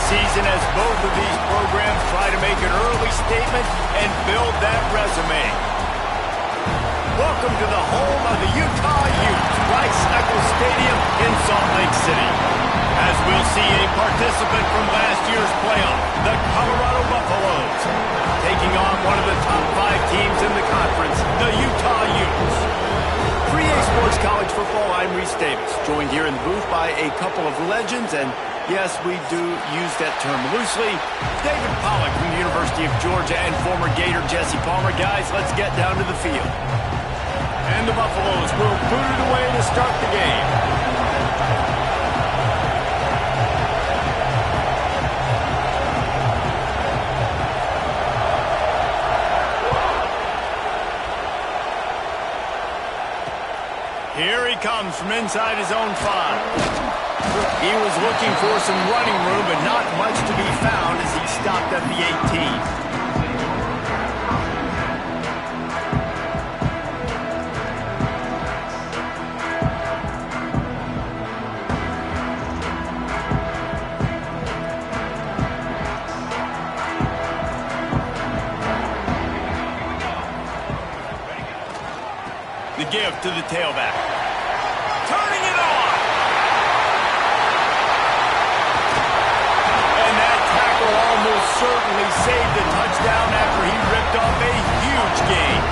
season as both of these programs try to make an early statement and build that resume. Welcome to the home of the Utah Utes, Rice-Eccles Stadium in Salt Lake City. As we'll see a participant from last year's playoff, the Colorado Buffaloes, taking on one of the top 5 teams in the conference, the Utah Utes. For EA Sports College Football, I'm Reese Davis, joined here in the booth by a couple of legends, and yes, we do use that term loosely. David Pollack from the University of Georgia and former Gator Jesse Palmer. Guys, let's get down to the field. And the Buffaloes will boot it away to start the game. Here he comes from inside his own 5. He was looking for some running room, but not much to be found as he stopped at the 18. The give to the tailback. Turning it on! And that tackle almost certainly saved the touchdown after he ripped off a huge gain.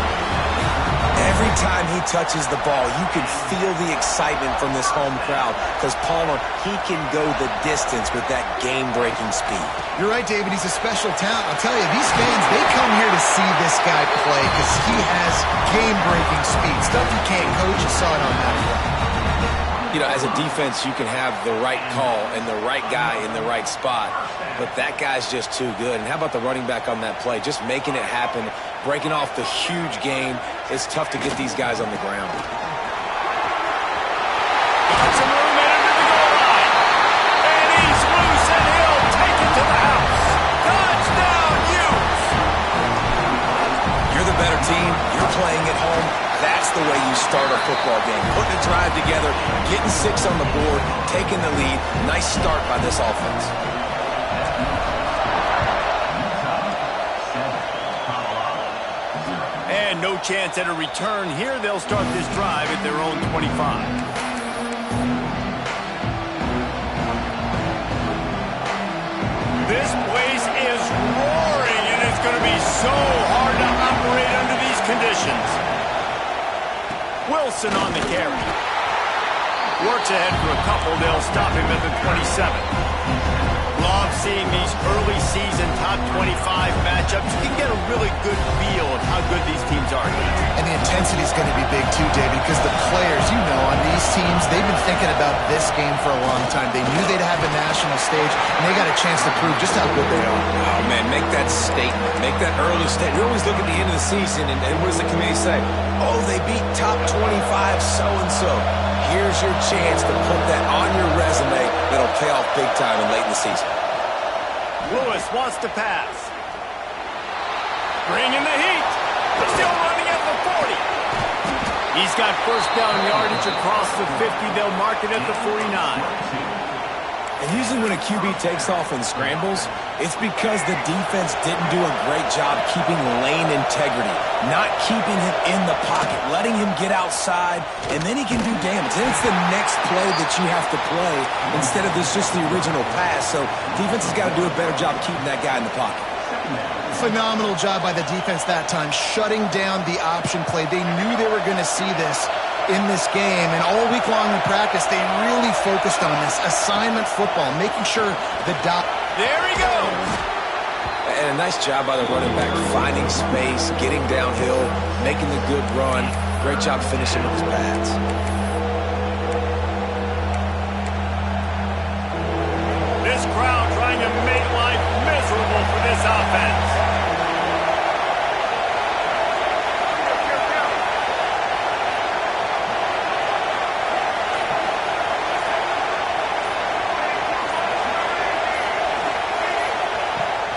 Every time he touches the ball, you can feel the excitement from this home crowd because Palmer, he can go the distance with that game-breaking speed. You're right, David. He's a special talent. I'll tell you, these fans, they come here to see this guy play because he has game-breaking speed. Stuff you can't coach. You saw it on that play. You know, as a defense, you can have the right call and the right guy in the right spot, but that guy's just too good. And how about the running back on that play? Just making it happen, breaking off the huge gain. It's tough to get these guys on the ground. Got some room in under the goal line. And he's loose, and he'll take it to the house. Touchdown, Utes! You're the better team. You're playing at home. That's the way you start a football game. Putting a drive together, getting 6 on the board, taking the lead. Nice start by this offense. And no chance at a return here. They'll start this drive at their own 25. This place is roaring, and it's going to be so hard to operate under these conditions. Wilson on the carry. Works ahead for a couple. They'll stop him at the 27. Love seeing these early season top 25 matchups. You can get a really good feel of how good these teams are. And the intensity is going to be big too, David, because the players, you know, on these teams, they've been thinking about this game for a long time. They knew they'd have a national stage, and they got a chance to prove just how good they are. Oh, man, make that statement. Make that early statement. We always look at the end of the season, and what does the committee say? Oh, they beat top 25 so-and-so. Here's your chance to put that on your resume that'll pay off big time and late in the season. Lewis wants to pass. Bringing the heat. Still running at the 40. He's got first down yardage across the 50. They'll mark it at the 49. And usually when a QB takes off and scrambles, it's because the defense didn't do a great job keeping lane integrity, not keeping him in the pocket, letting him get outside, and then he can do damage. Then it's the next play that you have to play instead of just the original pass. So defense has got to do a better job keeping that guy in the pocket. Phenomenal job by the defense that time, shutting down the option play. They knew they were going to see this in this game, and all week long in practice, they really focused on this assignment football, making sure the dot. There he goes. And a nice job by the running back, finding space, getting downhill, making the good run. Great job finishing with his pads. This crowd trying to make life miserable for this offense.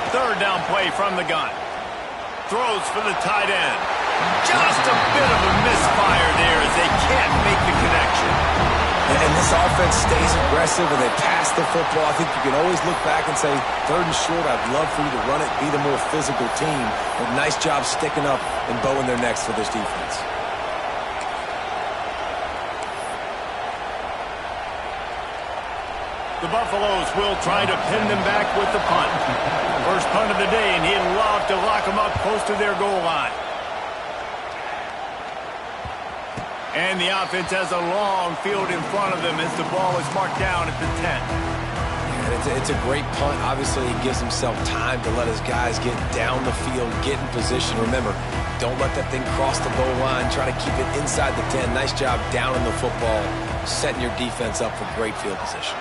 Third down play from the gun. Throws for the tight end. Just a bit of a misfire there as they can't make the connection. And this offense stays aggressive. aggressive and they pass the football. I think you can always look back and say, 3rd and short, I'd love for you to run it, be the more physical team. But nice job sticking up and bowing their necks for this defense. The Buffaloes will try to pin them back with the punt. First punt of the day, and he'd love to lock them up close to their goal line. And the offense has a long field in front of them as the ball is marked down at the 10. And it's a great punt. Obviously, he gives himself time to let his guys get down the field, get in position. Remember, don't let that thing cross the goal line. Try to keep it inside the 10. Nice job down in the football, setting your defense up for great field position.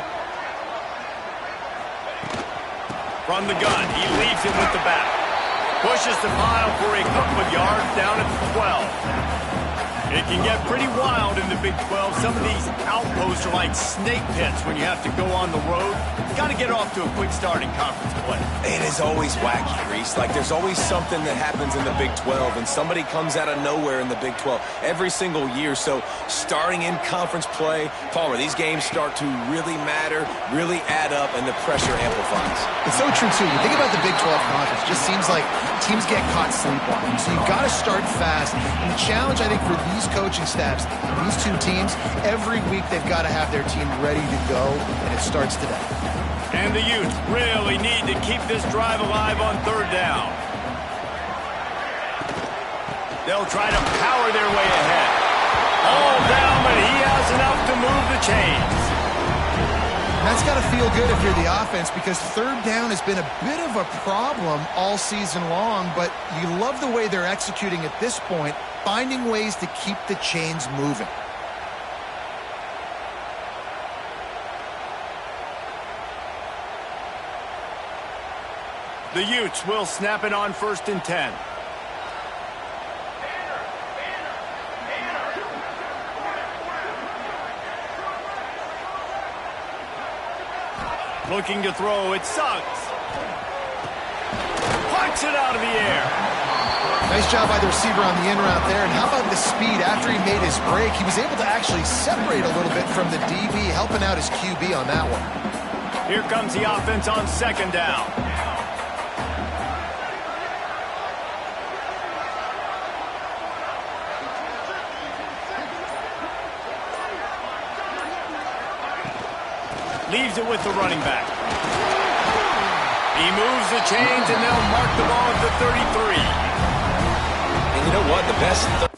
From the gun, he leaves it with the back. Pushes the pile for a couple of yards down at the 12. It can get pretty wild in the Big 12. Some of these outposts are like snake pits when you have to go on the road. Got to get off to a quick start in conference play. It is always wacky, Reese. Like, there's always something that happens in the Big 12, and somebody comes out of nowhere in the Big 12 every single year. So starting in conference play, Palmer, these games start to really matter, really add up, and the pressure amplifies. It's so true, too. You think about the Big 12 conference, it just seems like teams get caught sleepwalking. So you've got to start fast. And the challenge, I think, for these coaching staffs, these two teams, every week they've got to have their team ready to go, and it starts today. And the Utes really need to keep this drive alive on 3rd down. They'll try to power their way ahead. All down, but he has enough to move the chains. That's got to feel good if you're the offense, because 3rd down has been a bit of a problem all season long, but you love the way they're executing at this point, finding ways to keep the chains moving. The Utes will snap it on 1st and 10. Looking to throw, it sucks. Punch it out of the air. Nice job by the receiver on the in route there. And how about the speed after he made his break? He was able to actually separate a little bit from the DB, helping out his QB on that one. Here comes the offense on 2nd down. Leaves it with the running back. He moves the chains, and they'll mark the ball at the 33. And you know what? The best...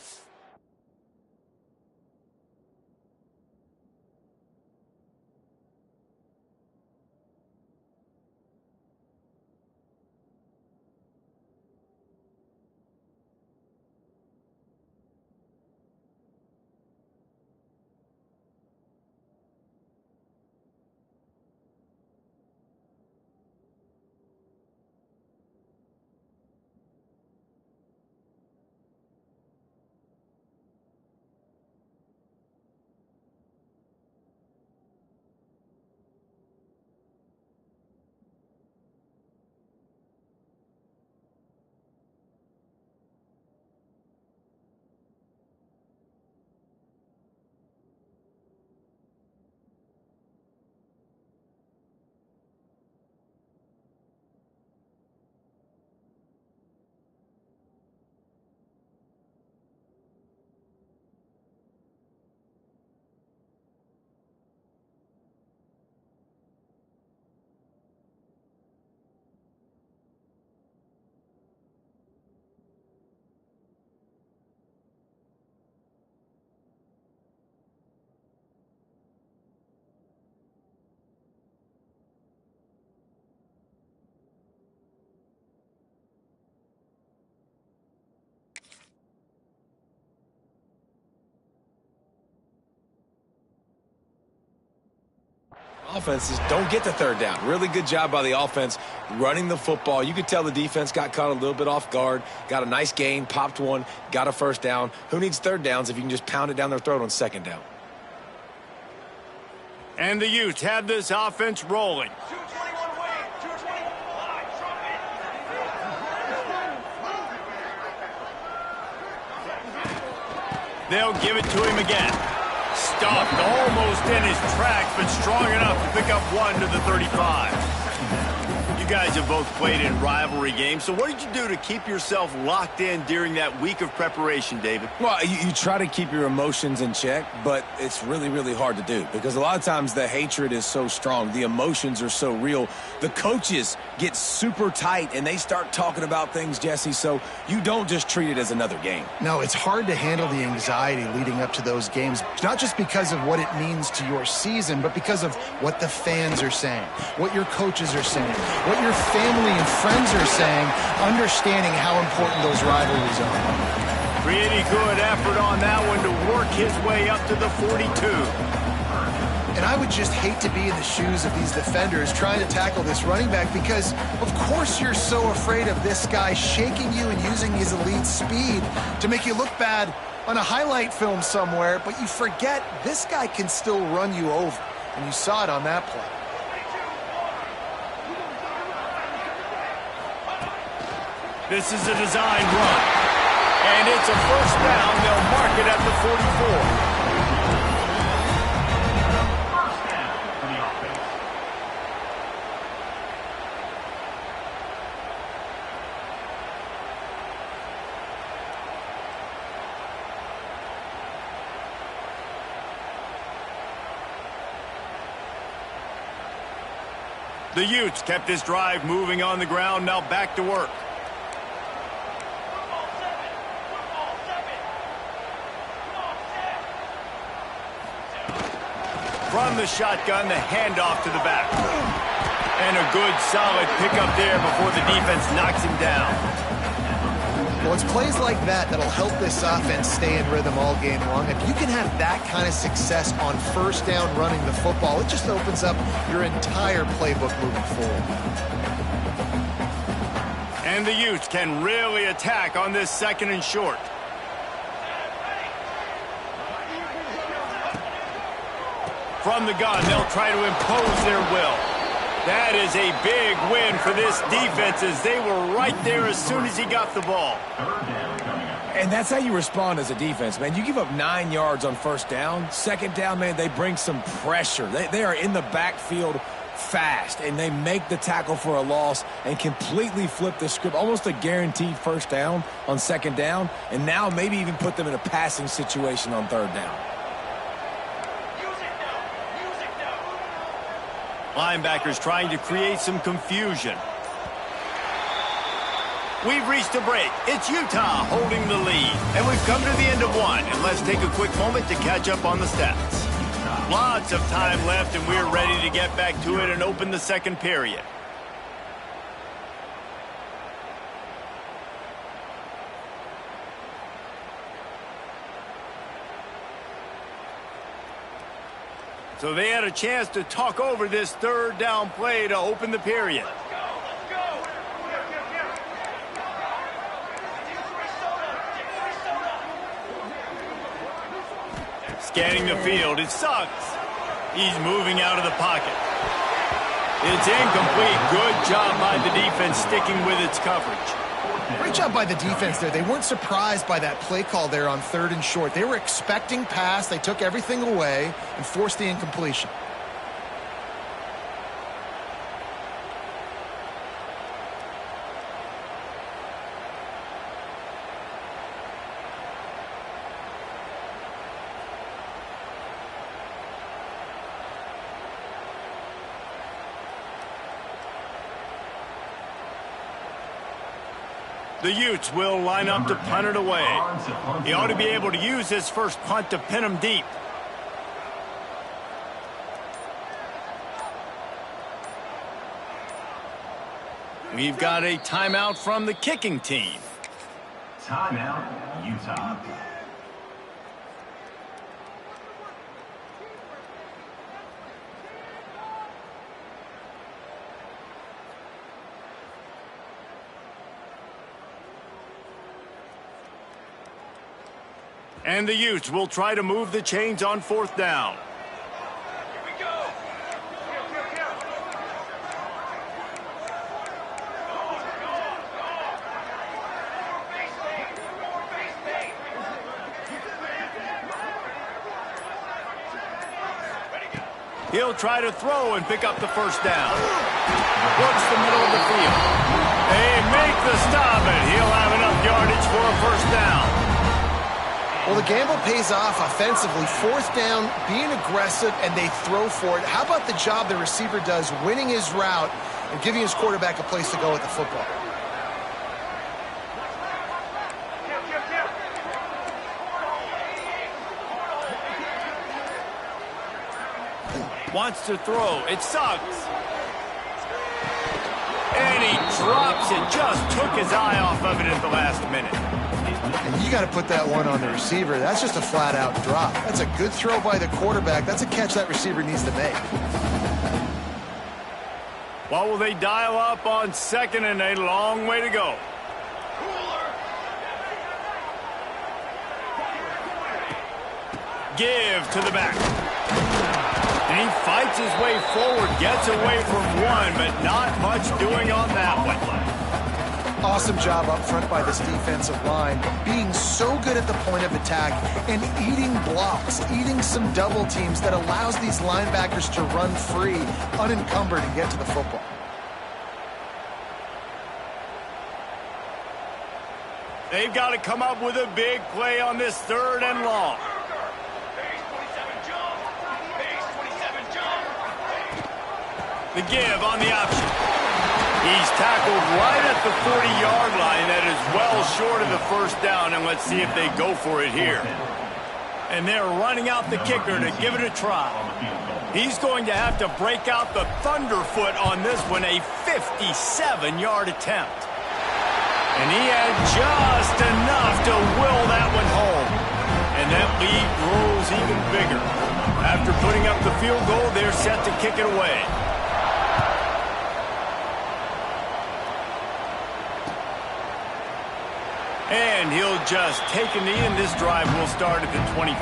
Offenses don't get the 3rd down. Really good job by the offense running the football. You could tell the defense got caught a little bit off guard, got a nice gain, popped one, got a 1st down. Who needs 3rd downs if you can just pound it down their throat on 2nd down? And the Utes have this offense rolling. They'll give it to him again. Stuffed almost in his tracks, but strong enough to pick up one to the 35. You guys have both played in rivalry games, so what did you do to keep yourself locked in during that week of preparation, David? Well, you try to keep your emotions in check, but it's really, really hard to do because a lot of times the hatred is so strong. The emotions are so real. The coaches get super tight, and they start talking about things, Jesse, so you don't just treat it as another game. No, it's hard to handle the anxiety leading up to those games, not just because of what it means to your season, but because of what the fans are saying, what your coaches are saying, what your family and friends are saying, understanding how important those rivalries are. Pretty good effort on that one to work his way up to the 42. And I would just hate to be in the shoes of these defenders trying to tackle this running back because, of course, you're so afraid of this guy shaking you and using his elite speed to make you look bad on a highlight film somewhere, but you forget this guy can still run you over, and you saw it on that play. This is a design run, and it's a first down. They'll mark it at the 44. The Utes kept this drive moving on the ground, now back to work. From the shotgun, the handoff to the back. And a good, solid pickup there before the defense knocks him down. Well, it's plays like that that'll help this offense stay in rhythm all game long. If you can have that kind of success on first down running the football, it just opens up your entire playbook moving forward. And the Utes can really attack on this second and short. From the gun, they'll try to impose their will. That is a big win for this defense as they were right there as soon as he got the ball. And that's how you respond as a defense, man. You give up 9 yards on first down. Second down, man, they bring some pressure. They are in the backfield fast, and they make the tackle for a loss and completely flip the script. Almost a guaranteed first down on second down, and now maybe even put them in a passing situation on third down. Linebackers trying to create some confusion. We've reached a break. It's Utah holding the lead. And we've come to the end of one. And let's take a quick moment to catch up on the stats. Lots of time left, and we're ready to get back to it and open the second period. So they had a chance to talk over this third down play to open the period. Scanning the field, it sucks. He's moving out of the pocket. It's incomplete. Good job by the defense sticking with its coverage. Great job by the defense there. They weren't surprised by that play call there on third and short. They were expecting pass. They took everything away and forced the incompletion. The Utes will line up to punt it away. He ought to be able to use his first punt to pin him deep. We've got a timeout from the kicking team. Timeout, Utah. And the Utes will try to move the chains on fourth down. Here we go. He'll try to throw and pick up the first down. Works the middle of the field. They make the stop, and he'll have enough yardage for a first down. Well, the gamble pays off offensively. Fourth down, being aggressive, and they throw for it. How about the job the receiver does winning his route and giving his quarterback a place to go with the football? Wants to throw. It sucks. And he drops it. Just took his eye off of it at the last minute. And you got to put that one on the receiver. That's just a flat-out drop. That's a good throw by the quarterback. That's a catch that receiver needs to make. What will they dial up on second and a long way to go? Give to the back. And he fights his way forward, gets away from one, but not much doing on that one. Awesome job up front by this defensive line, being so good at the point of attack and eating blocks, eating some double teams that allows these linebackers to run free, unencumbered, and get to the football. They've got to come up with a big play on this third and long. The give on the option. He's tackled right at the 40-yard line. That is well short of the first down, and let's see if they go for it here. And they're running out the kicker to give it a try. He's going to have to break out the thunderfoot on this one, a 57-yard attempt. And he had just enough to will that one home. And that lead grows even bigger. After putting up the field goal, they're set to kick it away. And he'll just take a knee, and this drive will start at the 25.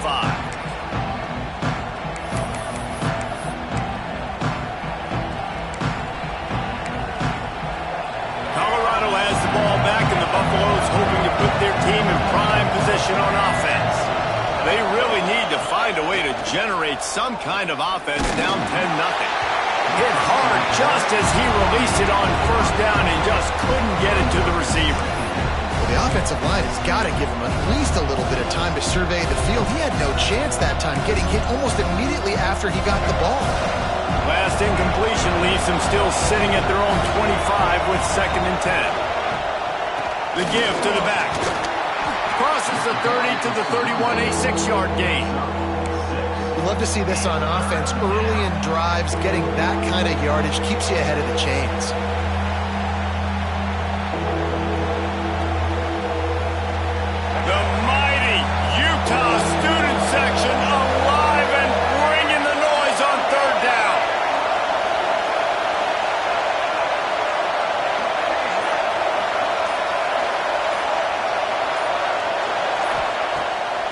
Colorado has the ball back, and the Buffaloes hoping to put their team in prime position on offense. They really need to find a way to generate some kind of offense down 10-0. Hit hard just as he released it on first down and just couldn't get it to the receiver. The offensive line has got to give him at least a little bit of time to survey the field. He had no chance that time, getting hit almost immediately after he got the ball. Last incompletion leaves them still sitting at their own 25 with second and 10. The give to the back. Crosses the 30 to the 31, a 6-yard gain. We love to see this on offense. Early in drives, getting that kind of yardage keeps you ahead of the chains.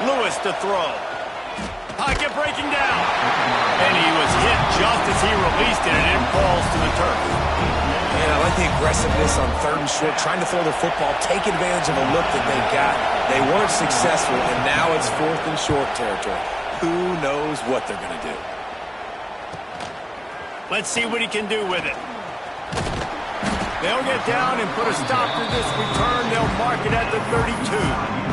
Lewis to throw. Pocket breaking down. And he was hit just as he released it, and it falls to the turf. And I like the aggressiveness on third and short, trying to throw the football, take advantage of a look that they got. They weren't successful, and now it's fourth and short territory. Who knows what they're going to do? Let's see what he can do with it. They'll get down and put a stop to this return. They'll mark it at the 32.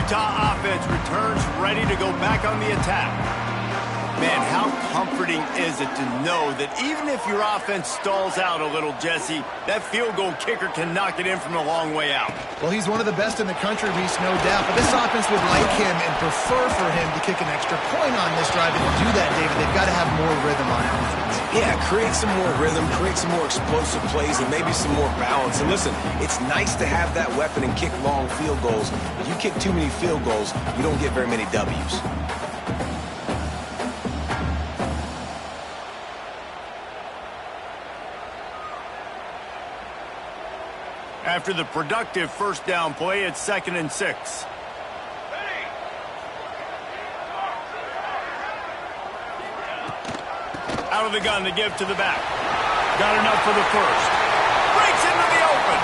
Utah offense returns ready to go back on the attack. Man, how comforting is it to know that even if your offense stalls out a little, Jesse, that field goal kicker can knock it in from a long way out. Well, he's one of the best in the country, Reese, no doubt. But this offense would like him and prefer for him to kick an extra point on this drive. And to do that, David, they've got to have more rhythm on offense. Yeah, create some more rhythm, create some more explosive plays, and maybe some more balance. And listen, it's nice to have that weapon and kick long field goals. If you kick too many field goals, you don't get very many W's. After the productive first down play, it's 2nd and 6. Out of the gun to give to the back. Got enough for the first. Breaks into the open.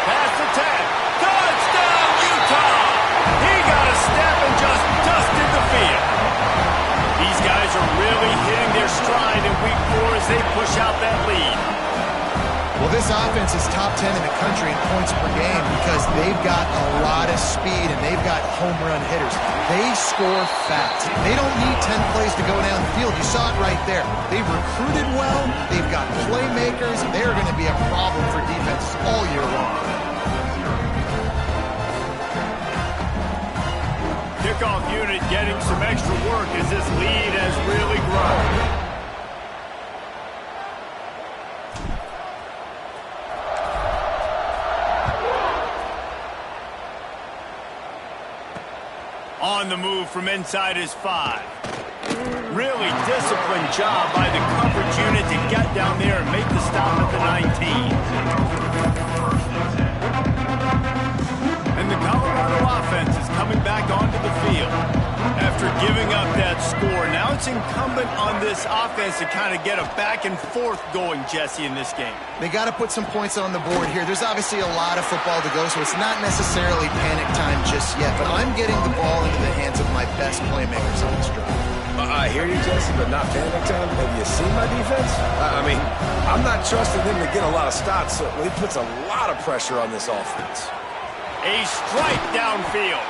Pass the 10. out that lead. Well, this offense is top 10 in the country in points per game because they've got a lot of speed and they've got home run hitters. They score fast. They don't need 10 plays to go down the field. You saw it right there. They've recruited well. They've got playmakers. They're going to be a problem for defenses all year long. Kickoff unit getting some extra work as this lead has really grown. On the move from inside his 5. Really disciplined job by the coverage unit to get down there and make the stop at the 19. And the Colorado offense is coming back onto the field. After giving up that score, now it's incumbent on this offense to kind of get a back and forth going, Jesse, in this game. They got to put some points on the board here. There's obviously a lot of football to go, so it's not necessarily panic time just yet, but I'm getting the ball into the hands of my best playmakers on this drive. I hear you, Jesse, but not panic time. Have you seen my defense? I mean, I'm not trusting them to get a lot of stops, so it puts a lot of pressure on this offense. A strike downfield.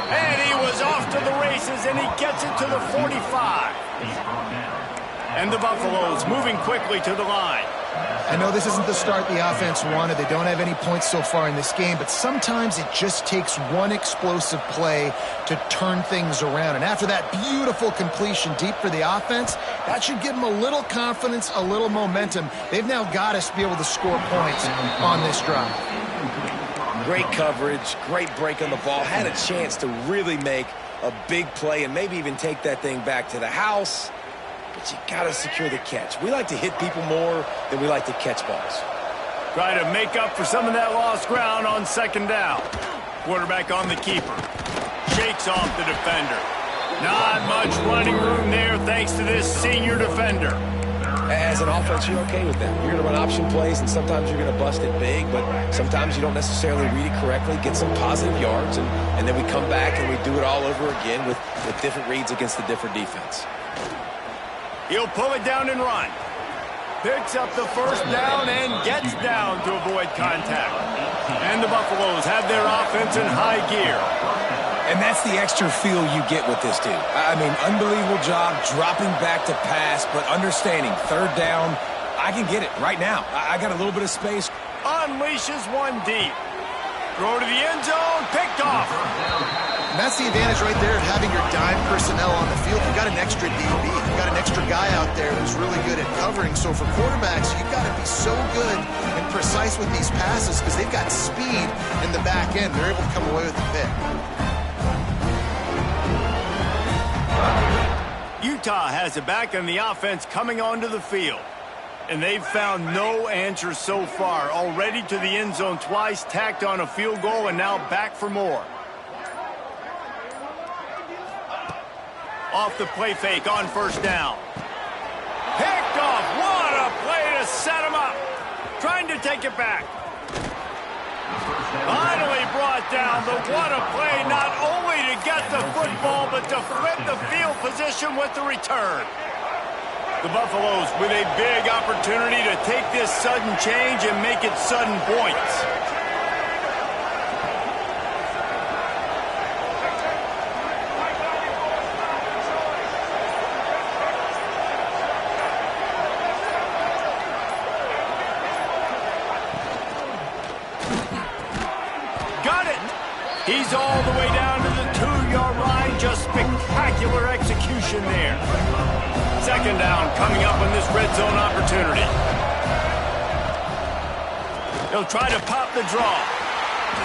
And he was off to the races, and he gets it to the 45. And the Buffaloes moving quickly to the line. I know this isn't the start the offense wanted. They don't have any points so far in this game, but sometimes it just takes one explosive play to turn things around. And after that beautiful completion deep for the offense, that should give them a little confidence, a little momentum. They've now got us to be able to score points on this drive. Great coverage, great break on the ball, had a chance to really make a big play and maybe even take that thing back to the house, but you got to secure the catch. We like to hit people more than we like to catch balls. Try to make up for some of that lost ground on second down. Quarterback on the keeper. Shakes off the defender. Not much running room there thanks to this senior defender. As an offense, you're okay with that. You're going to run option plays, and sometimes you're going to bust it big, but sometimes you don't necessarily read it correctly, get some positive yards, and then we come back and we do it all over again with different reads against the different defense. He'll pull it down and run. Picks up the first down and gets down to avoid contact. And the Buffaloes have their offense in high gear. And that's the extra feel you get with this dude. I mean, unbelievable job dropping back to pass, but understanding third down, I can get it right now. I got a little bit of space. Unleashes one deep. Throw to the end zone, picked off. And that's the advantage right there of having your dime personnel on the field. You've got an extra DB. You've got an extra guy out there who's really good at covering. So for quarterbacks, you've got to be so good and precise with these passes because they've got speed in the back end. They're able to come away with the pick. Utah has it back on the offense coming onto the field. And they've found no answers so far. Already to the end zone twice, tacked on a field goal, and now back for more. Off the play fake on first down. Picked off. What a play to set him up. Trying to take it back. Finally brought down, but what a play, not only to get the football, but to flip the field position with the return. The Buffaloes with a big opportunity to take this sudden change and make it sudden points. He's all the way down to the 2-yard line. Just spectacular execution there. Second down coming up on this red zone opportunity. He'll try to pop the draw.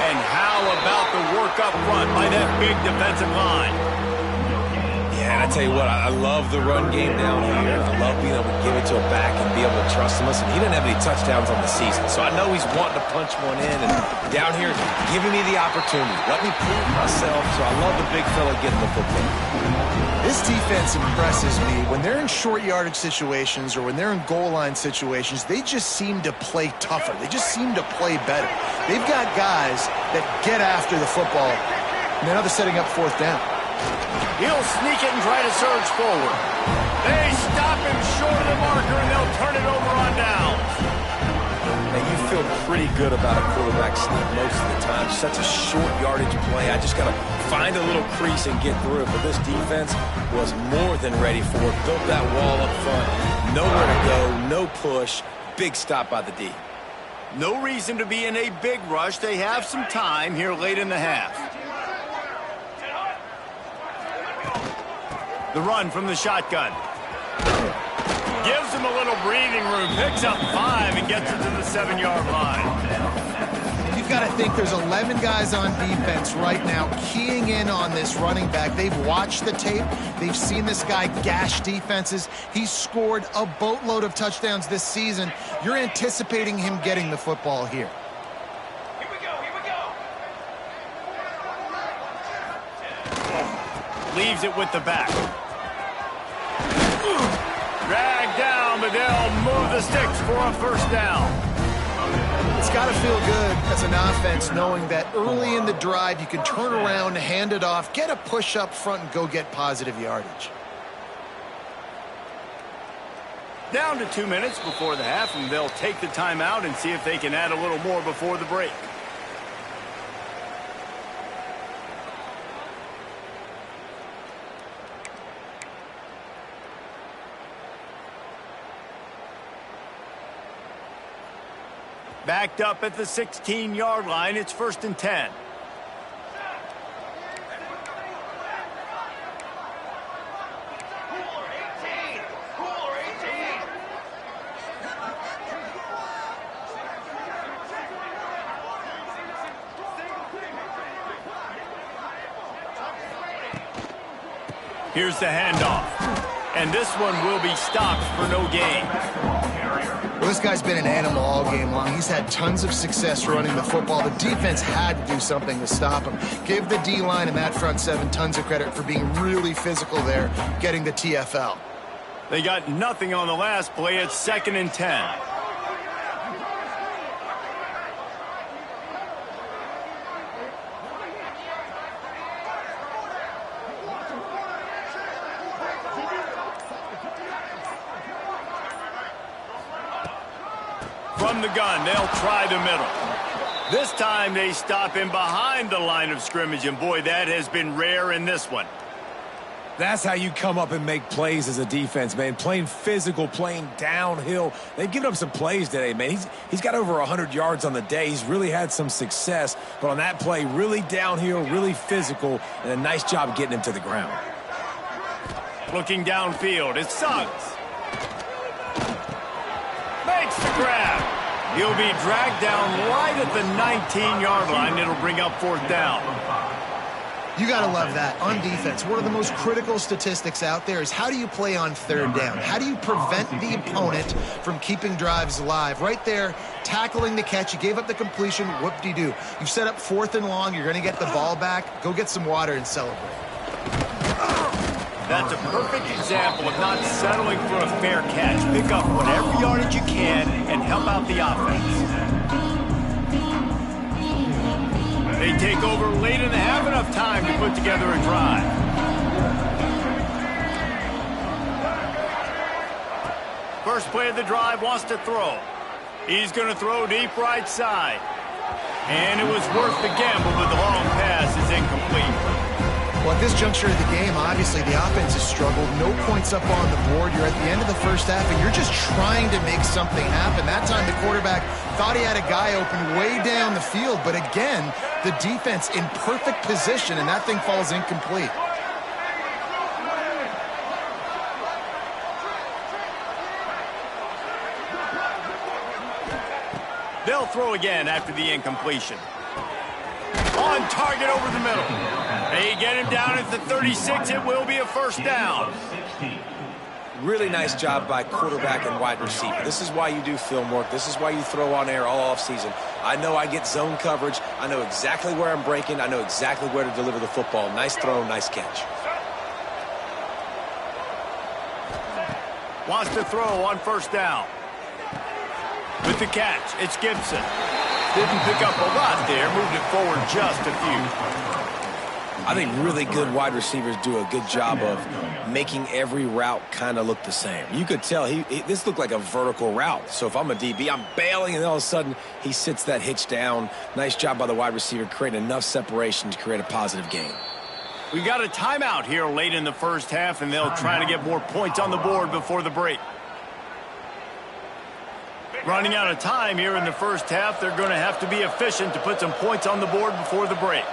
And how about the work up front by that big defensive line? Yeah, and I tell you what, I love the run game down here. I love being able to give it to a back and be able to trust him. Listen, he didn't have any touchdowns on the season, so I know he's wanting to punch one in. And down here, giving me the opportunity. Let me prove myself, so I love the big fella getting the football. This defense impresses me. When they're in short yardage situations or when they're in goal line situations, they just seem to play tougher. They just seem to play better. They've got guys that get after the football. And now they're setting up fourth down. He'll sneak it and try to surge forward. They stop him short of the marker, and they'll turn it over on downs. And you feel pretty good about a quarterback sneak most of the time. Such a short yardage play. I just got to find a little crease and get through it. But this defense was more than ready for it. Built that wall up front. Nowhere to go, no push. Big stop by the D. No reason to be in a big rush. They have some time here late in the half. The run from the shotgun. Gives him a little breathing room. Picks up 5 and gets it to the 7-yard line. You've got to think there's 11 guys on defense right now keying in on this running back. They've watched the tape. They've seen this guy gash defenses. He's scored a boatload of touchdowns this season. You're anticipating him getting the football here. Here we go, here we go. Leaves it with the back. Dragged down, but they'll move the sticks for a first down. It's got to feel good as an offense knowing that early in the drive you can turn around, hand it off, get a push up front, and go get positive yardage. Down to 2 minutes before the half, and they'll take the timeout and see if they can add a little more before the break. Backed up at the 16-yard line. It's 1st and 10. Here's the handoff. And this one will be stopped for no gain. Well, this guy's been an animal all game long. He's had tons of success running the football. The defense had to do something to stop him. Give the D-line and that front seven tons of credit for being really physical there, getting the TFL. They got nothing on the last play. It's 2nd and 10. From the gun, they'll try the middle. This time they stop him behind the line of scrimmage, and boy, that has been rare in this one. That's how you come up and make plays as a defense, man. Playing physical, playing downhill. They've given up some plays today, man. He's got over 100 yards on the day. He's really had some success. But on that play, really downhill, really physical, and a nice job getting him to the ground. Looking downfield, it's Suggs. Makes the grab. He'll be dragged down right at the 19-yard line. It'll bring up 4th down. You got to love that. On defense, one of the most critical statistics out there is how do you play on 3rd down? How do you prevent the opponent from keeping drives alive? Right there, tackling the catch. You gave up the completion. Whoop-de-doo. You've set up 4th and long. You're going to get the ball back. Go get some water and celebrate. That's a perfect example of not settling for a fair catch. Pick up whatever yardage you can and help out the offense. They take over late in the half, enough time to put together a drive. First play of the drive, wants to throw. He's going to throw deep right side. And it was worth the gamble, but the long pass is incomplete. Well, at this juncture of the game, obviously the offense has struggled. No points up on the board. You're at the end of the first half, and you're just trying to make something happen. That time the quarterback thought he had a guy open way down the field, but again, the defense in perfect position, and that thing falls incomplete. They'll throw again after the incompletion. On target over the middle. They get him down at the 36. It will be a first down. Really nice job by quarterback and wide receiver. This is why you do film work. This is why you throw on air all offseason. I know I get zone coverage. I know exactly where I'm breaking. I know exactly where to deliver the football. Nice throw, nice catch. Wants to throw on first down. With the catch, it's Gibson. Didn't pick up a lot there, moved it forward just a few. I think really good wide receivers do a good job of making every route kind of look the same. You could tell this looked like a vertical route. So if I'm a DB, I'm bailing, and all of a sudden he sits that hitch down. Nice job by the wide receiver creating enough separation to create a positive gain. We got a timeout here late in the first half, and they'll try to get more points on the board before the break. Running out of time here in the first half, they're going to have to be efficient to put some points on the board before the break.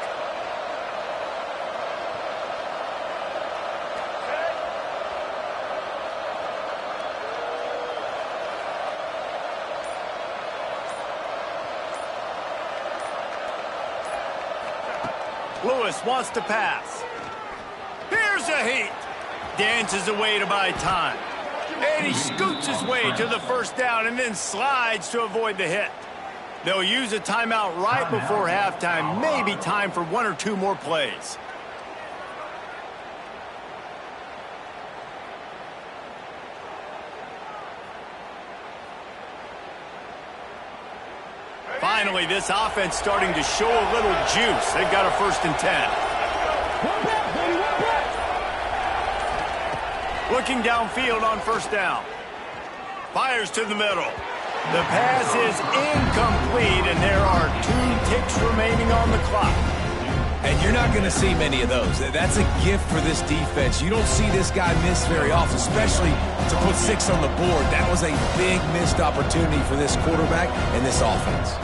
Lewis wants to pass. Here's a heat. Dances away to buy time. And he scoots his way to the first down and then slides to avoid the hit. They'll use a timeout right before halftime. Maybe time for one or two more plays. Finally, this offense starting to show a little juice. They've got a 1st and 10. Looking downfield on 1st down. Fires to the middle. The pass is incomplete, and there are 2 ticks remaining on the clock. And you're not going to see many of those. That's a gift for this defense. You don't see this guy miss very often, especially to put 6 on the board. That was a big missed opportunity for this quarterback and this offense.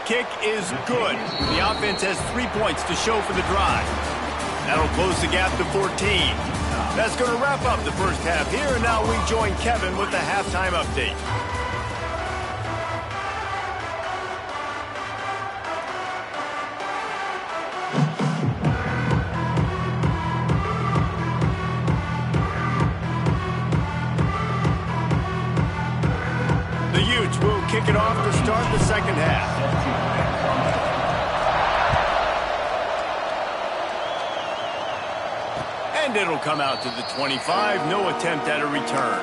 Kick is good. The offense has 3 points to show for the drive. That'll close the gap to 14. That's going to wrap up the first half here, and now we join Kevin with the halftime update. The Utes will kick it off to start the second half. And it'll come out to the 25. No attempt at a return.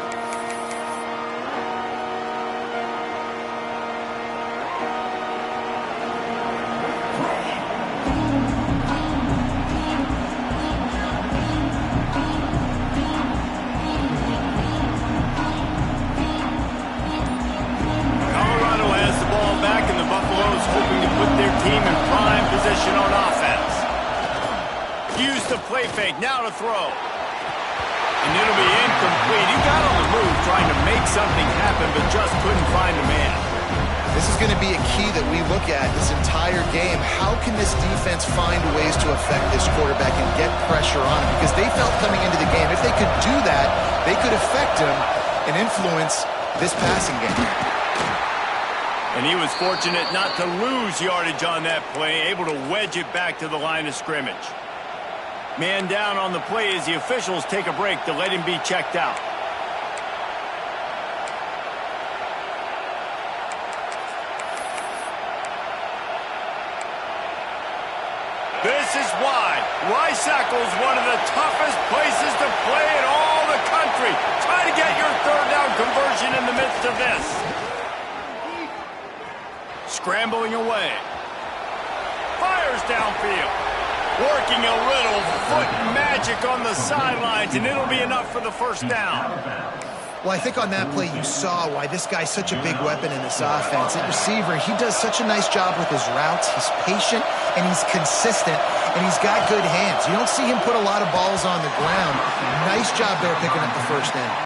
Colorado has the ball back, and the Buffaloes hoping to put their team in prime position on offense. Use the play fake, now to throw. And it'll be incomplete. He got on the move trying to make something happen, but just couldn't find a man. This is going to be a key that we look at this entire game. How can this defense find ways to affect this quarterback and get pressure on him? Because they felt coming into the game, if they could do that, they could affect him and influence this passing game. And he was fortunate not to lose yardage on that play, able to wedge it back to the line of scrimmage. Man down on the play as the officials take a break to let him be checked out. This is why Rice-Eccles, one of the toughest places to play in all the country. Try to get your 3rd down conversion in the midst of this. Scrambling away. Fires downfield. Working a little foot magic on the sidelines, and it'll be enough for the 1st down. Well, I think on that play you saw why this guy's such a big weapon in this offense. At receiver, he does such a nice job with his routes. He's patient, and he's consistent, and he's got good hands. You don't see him put a lot of balls on the ground. Nice job there picking up the 1st down.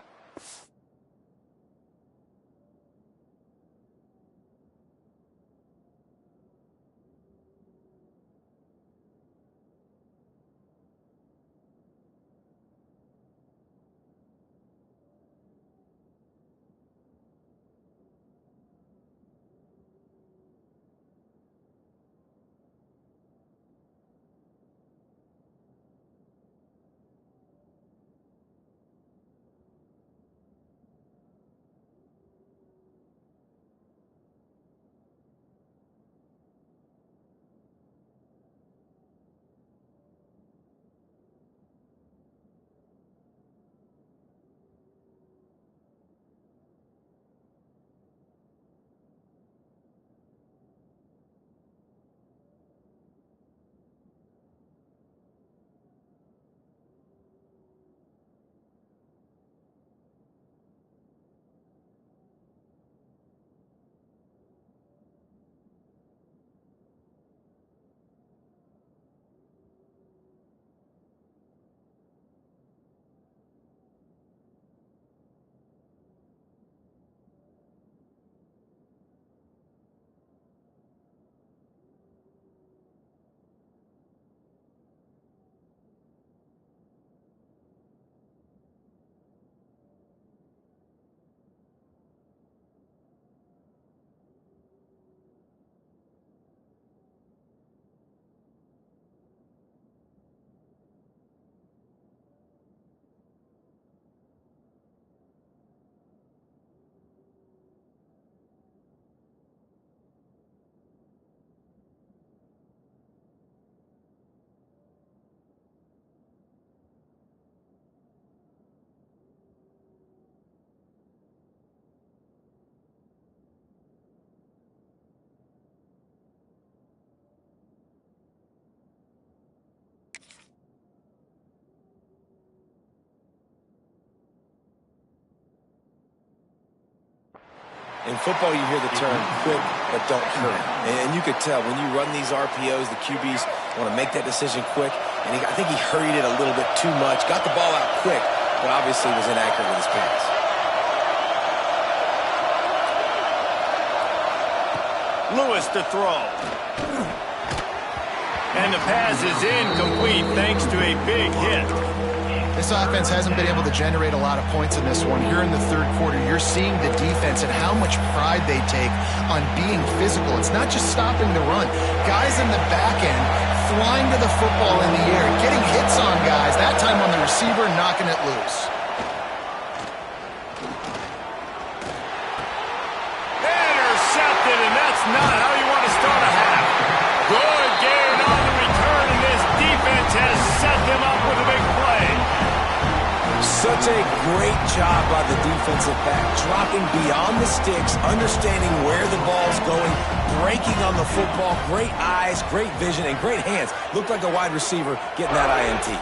In football, you hear the term quick but don't hurt. And you could tell when you run these RPOs, the QBs want to make that decision quick. And I think he hurried it a little bit too much. Got the ball out quick, but obviously was inaccurate with his pass. Lewis to throw. And the pass is incomplete thanks to a big hit. This offense hasn't been able to generate a lot of points in this one. Here in the third quarter, you're seeing the defense and how much pride they take on being physical. It's not just stopping the run. Guys in the back end flying to the football in the air, getting hits on guys, that time on the receiver, knocking it loose. Intercepted, and that's not how you want to start a half. Good gain on the return, and this defense has set them up with a big play. Such a great job by the defensive back, dropping beyond the sticks, understanding where the ball's going, breaking on the football. Great eyes, great vision, and great hands. Looked like a wide receiver getting that INT.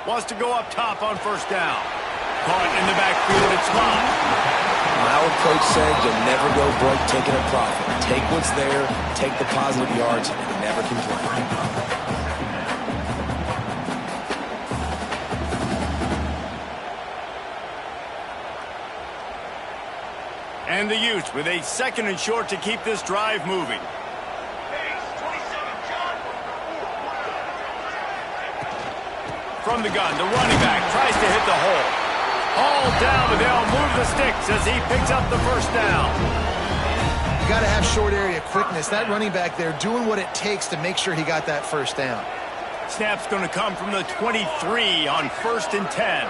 Wants to go up top on first down. Caught in the backfield, it's Mott. Our coach said you'll never go broke taking a profit. Take what's there, take the positive yards, and never complain. And the Utes with a 2nd and short to keep this drive moving. From the gun, the running back tries to hit the hole. All down, but they'll move the sticks as he picks up the first down. You got to have short area quickness. That running back there doing what it takes to make sure he got that first down. Snap's going to come from the 23 on 1st and 10.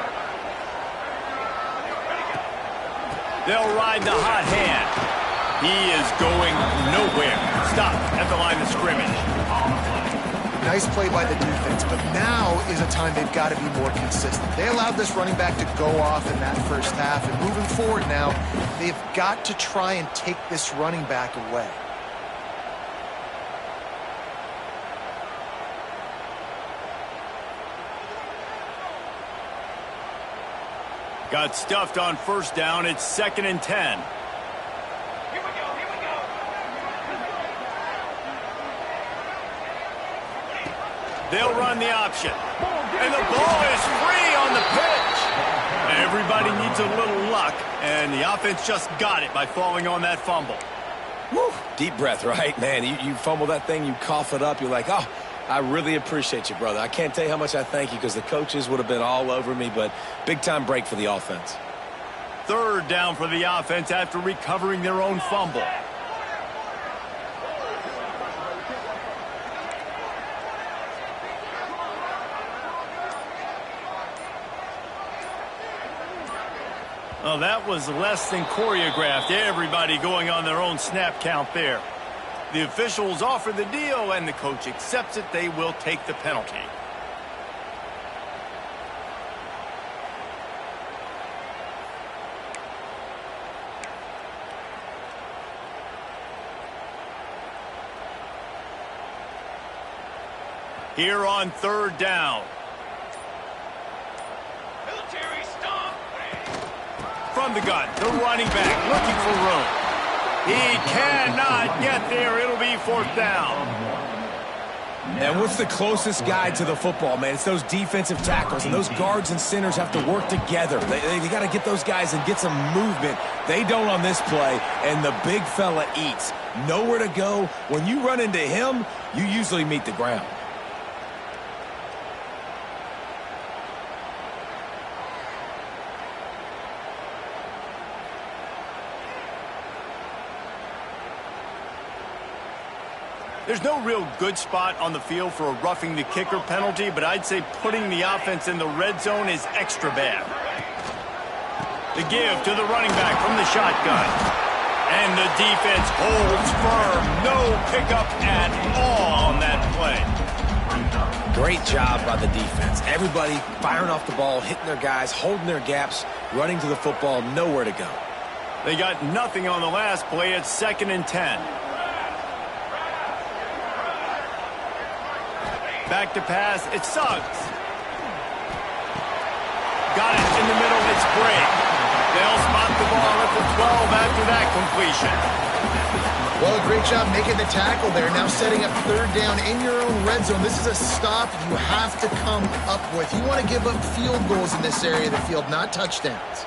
They'll ride the hot hand. He is going nowhere. Stop at the line of scrimmage. Nice play by the defense, but now is a time they've got to be more consistent. They allowed this running back to go off in that first half, and moving forward now, they've got to try and take this running back away. Got stuffed on first down. It's 2nd and 10. They'll run the option. And the ball is free on the pitch. Everybody needs a little luck, and the offense just got it by falling on that fumble. Woo. Deep breath, right? Man, you fumble that thing, you cough it up, you're like, oh, I really appreciate you, brother. I can't tell you how much I thank you because the coaches would have been all over me, but big-time break for the offense. 3rd down for the offense after recovering their own fumble. Well, that was less than choreographed. Everybody going on their own snap count there. The officials offer the deal, and the coach accepts it. They will take the penalty. Here on 3rd down. From the gun, the running back looking for room. He cannot get there. It'll be 4th down. And what's the closest guy to the football, man? It's those defensive tackles, and those guards and centers have to work together. They got to get those guys and get some movement. They don't on this play, and the big fella eats. Nowhere to go. When you run into him, you usually meet the ground. There's no real good spot on the field for a roughing the kicker penalty, but I'd say putting the offense in the red zone is extra bad. The give to the running back from the shotgun. And the defense holds firm. No pickup at all on that play. Great job by the defense. Everybody firing off the ball, hitting their guys, holding their gaps, running to the football, nowhere to go. They got nothing on the last play. It's 2nd and 10. Back to pass, it's Suggs. got it in the middle. It's Gray. They'll spot the ball at the 12 after that completion. Well, a great job making the tackle there. Now setting up third down in your own red zone. This is a stop you have to come up with. You want to give up field goals in this area of the field, not touchdowns.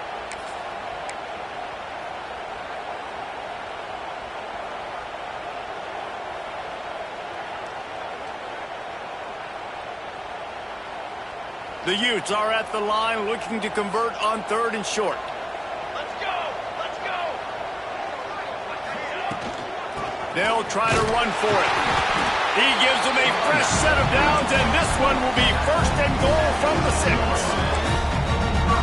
The Utes are at the line looking to convert on 3rd and short. Let's go! Let's go! They'll try to run for it. He gives them a fresh set of downs, and this one will be 1st and goal from the 6.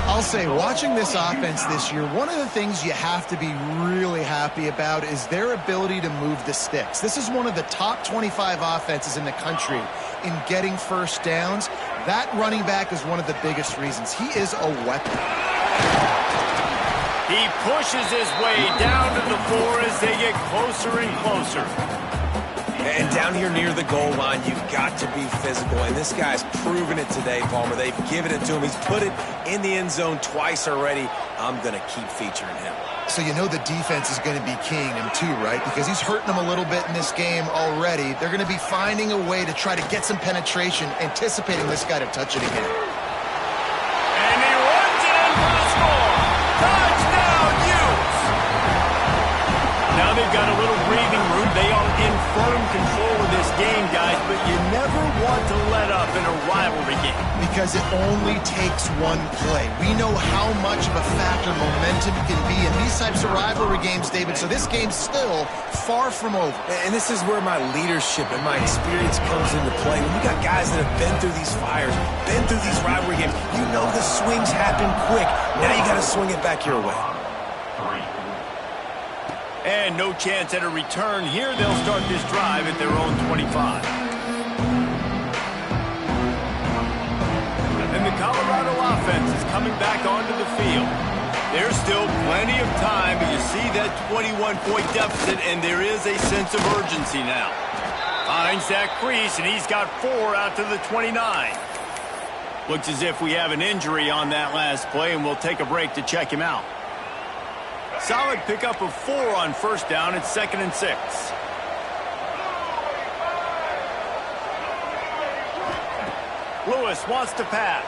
I'll say, watching this offense this year, one of the things you have to be really happy about is their ability to move the sticks. This is one of the top 25 offenses in the country in getting first downs. That running back is one of the biggest reasons. He is a weapon. He pushes his way down to the 4 as they get closer and closer. And down here near the goal line, you've got to be physical. And this guy's proven it today, Palmer. They've given it to him. He's put it in the end zone twice already. I'm going to keep featuring him. So you know the defense is going to be keying him too, right? Because he's hurting them a little bit in this game already. They're going to be finding a way to try to get some penetration, anticipating this guy to touch it again. And he runs it in for the score. Touchdown, Utes! Now they've got a little breathing room. They are in firm control of this game, guys, but you never want to let up in a rivalry game. Because it only takes one play. We know how much of a factor momentum can be in these types of rivalry games, David, so this game's still far from over. And this is where my leadership and my experience comes into play. When you got guys that have been through these fires, been through these rivalry games, you know the swings happen quick. Now you got to swing it back your way. And no chance at a return here. They'll start this drive at their own 25. And the Colorado offense is coming back onto the field. There's still plenty of time, but you see that 21-point deficit, and there is a sense of urgency now. Finds that crease, and he's got 4 out to the 29. Looks as if we have an injury on that last play, and we'll take a break to check him out. Solid pickup of 4 on 1st down. It's 2nd and 6. Lewis wants to pass.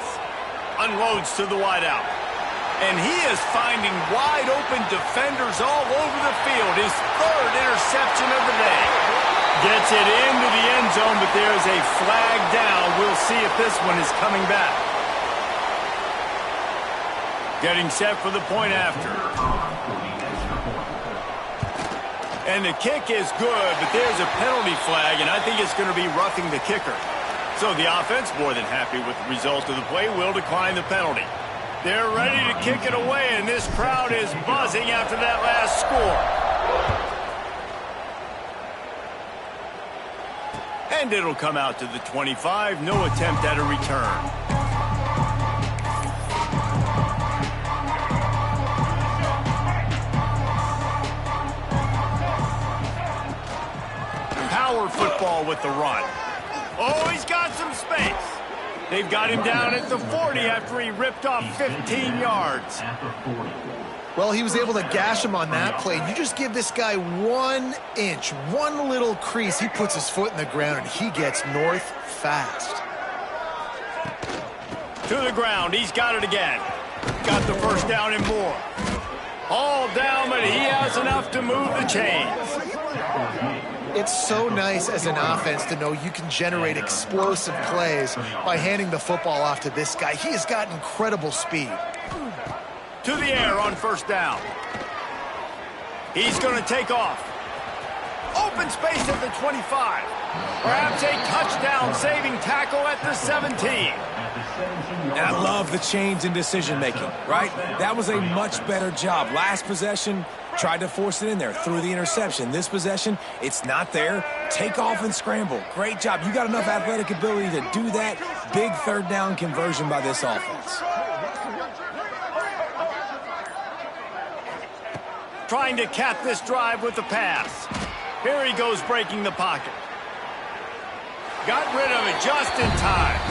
Unloads to the wideout. And he is finding wide open defenders all over the field. His 3rd interception of the day. Gets it into the end zone, but there's a flag down. We'll see if this one is coming back. Getting set for the point after. And the kick is good, but there's a penalty flag, and I think it's going to be roughing the kicker. So the offense, more than happy with the result of the play, will decline the penalty. They're ready to kick it away, and this crowd is buzzing after that last score. And it'll come out to the 25. No attempt at a return. Power football with the run. Oh, he's got some space. They've got him down at the 40 after he ripped off 15 yards. Well, he was able to gash him on that play. You just give this guy 1 inch, one little crease. He puts his foot in the ground, and he gets north fast. To the ground. He's got it again. Got the 1st down and more. All down, but he has enough to move the chains. It's so nice as an offense to know you can generate explosive plays by handing the football off to this guy. He has got incredible speed. To the air on 1st down. He's going to take off. Open space at the 25. Perhaps a touchdown-saving tackle at the 17. And I love the change in decision-making, right? That was a much better job. Last possession, tried to force it in there, threw the interception. This possession, it's not there. Take off and scramble. Great job. You got enough athletic ability to do that. Big 3rd down conversion by this offense. Trying to cap this drive with the pass. Here he goes breaking the pocket. Got rid of it just in time.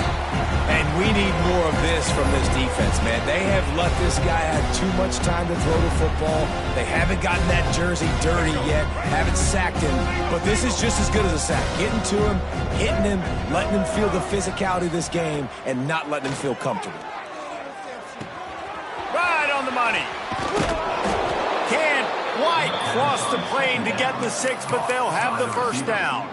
And we need more of this from this defense, man. They have let this guy have too much time to throw the football. They haven't gotten that jersey dirty yet, haven't sacked him. But this is just as good as a sack. Getting to him, hitting him, letting him feel the physicality of this game, and not letting him feel comfortable. Right on the money. Can't quite cross the plane to get the 6, but they'll have the first down.